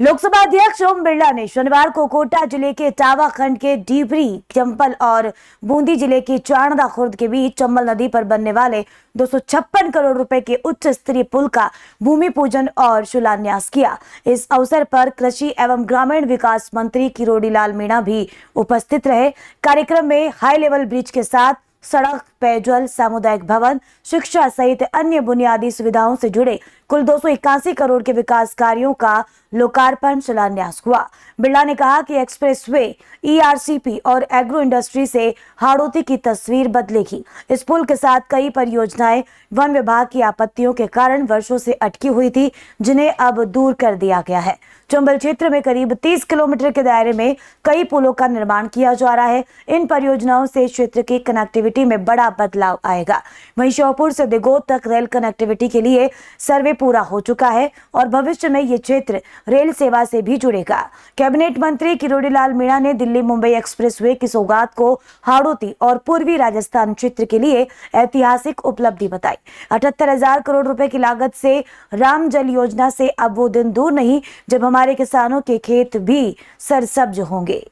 लोकसभा अध्यक्ष ओम बिरला ने शनिवार को कोटा जिले के इटावा खंड के डीबरी, चंबल और बूंदी जिले के चाणदा खुर्द के बीच चंबल नदी पर बनने वाले 256 करोड़ रुपए के उच्च स्तरीय पुल का भूमि पूजन और शिलान्यास किया। इस अवसर पर कृषि एवं ग्रामीण विकास मंत्री किरोड़ी लाल मीणा भी उपस्थित रहे। कार्यक्रम में हाई लेवल ब्रिज के साथ सड़क, पेयजल, सामुदायिक भवन, शिक्षा सहित अन्य बुनियादी सुविधाओं से जुड़े कुल 281 करोड़ के विकास कार्यों का लोकार्पण शिलान्यास हुआ। बिरला ने कहा कि एक्सप्रेसवे, ईआरसीपी और एग्रो इंडस्ट्री से हाड़ौती की तस्वीर बदलेगी। इस पुल के साथ कई परियोजनाएं वन विभाग की आपत्तियों के कारण वर्षों से अटकी हुई थी, जिन्हें अब दूर कर दिया गया है। चंबल क्षेत्र में करीब 30 किलोमीटर के दायरे में कई पुलों का निर्माण किया जा रहा है। इन परियोजनाओं से क्षेत्र की कनेक्टिविटी में बड़ा बदलाव आएगा। वहीं श्योपुर से दिगोद तक रेल कनेक्टिविटी के लिए सर्वे पूरा हो चुका है और भविष्य में ये क्षेत्र रेल सेवा से भी जुड़ेगा। कैबिनेट मंत्री किरोड़ी लाल मीणा ने दिल्ली मुंबई एक्सप्रेसवे की सौगात को हाड़ौती और पूर्वी राजस्थान क्षेत्र के लिए ऐतिहासिक उपलब्धि बताई। 78,000 करोड़ रुपए की लागत से राम जल योजना से अब वो दिन दूर नहीं जब हमारे किसानों के खेत भी सरसब्ज होंगे।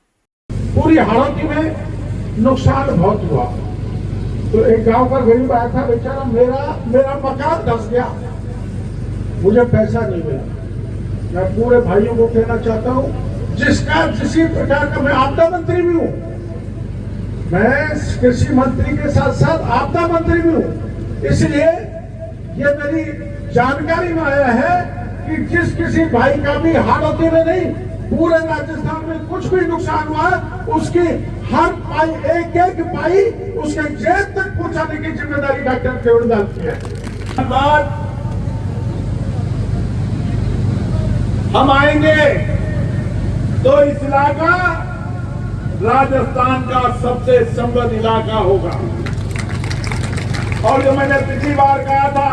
पूरी हाड़ौती में नुकसान बहुत हुआ। तो एक गांव का गरीब आया था, बेचारा मेरा मकान धंस गया, मुझे पैसा नहीं मिला। मैं पूरे भाइयों को कहना चाहता हूं, जिसका जिसी प्रकार का, मैं आपदा मंत्री भी हूं, मैं कृषि मंत्री के साथ साथ आपदा मंत्री भी हूं, इसलिए ये मेरी जानकारी में आया है कि जिस किसी भाई का भी हाड़ौती में नहीं, पूरे राजस्थान में कुछ भी नुकसान हुआ, उसकी हर पाई, एक पाई उसके जेब तक पहुंचाने की जिम्मेदारी डॉक्टर किरोड़ी लाल की है। हम आएंगे तो इस इलाका राजस्थान का सबसे समृद्ध इलाका होगा। और जो मैंने पिछली बार कहा था,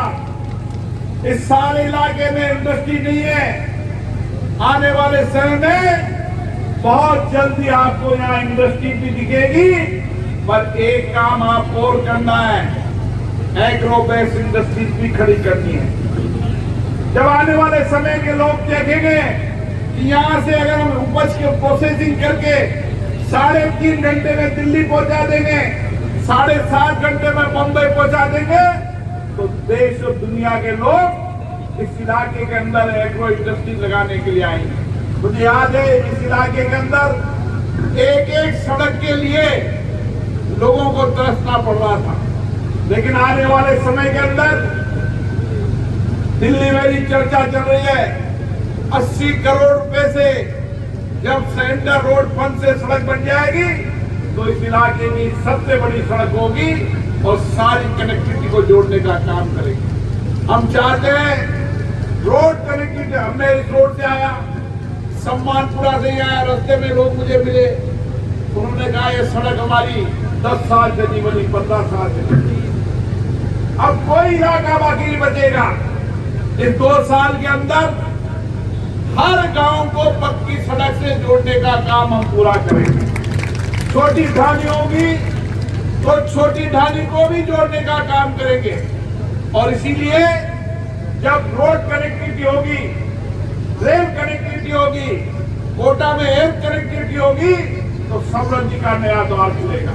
इस सारे इलाके में इंडस्ट्री नहीं है। आने वाले समय में बहुत जल्दी आपको यहाँ इंडस्ट्री भी दिखेगी, पर एक काम आपको और करना है, एग्रो बेस्ड इंडस्ट्रीज भी खड़ी करनी है। जब आने वाले समय के लोग देखेंगे कि यहाँ से अगर हम उपज की प्रोसेसिंग करके 3.5 घंटे में दिल्ली पहुंचा देंगे, 7.5 घंटे में बंबई पहुंचा देंगे, तो देश और दुनिया के लोग इस इलाके के अंदर एग्रो इंडस्ट्री लगाने के लिए आएंगे। मुझे याद है, इस इलाके के अंदर एक सड़क के लिए लोगों को तरसना पड़ रहा था, लेकिन आने वाले समय के अंदर दिल्ली में चर्चा चल रही है, 80 करोड़ रुपए से जब सेंटर रोड फंड से सड़क बन जाएगी तो इस इलाके की सबसे बड़ी सड़क होगी और सारी कनेक्टिविटी को जोड़ने का काम करेगी। हम चाहते हैं रोड कनेक्टिविटी। हमने इस रोड से आया, सम्मानपुरा से आया, रास्ते में लोग मुझे मिले, उन्होंने कहा ये सड़क हमारी 10 साल से नहीं बनी, 15 साल से नहीं बनी। अब कोई इलाका बाकी नहीं बचेगा। इस 2 साल के अंदर हर गांव को पक्की सड़क से जोड़ने का काम हम पूरा करेंगे। छोटी ढानी होगी तो छोटी ढानी को भी जोड़ने का काम करेंगे। और इसीलिए जब रोड कनेक्टिविटी होगी, रेल कनेक्टिविटी होगी, कोटा में एयर कनेक्टिविटी होगी, तो समृद्धि का नया द्वार खुलेगा।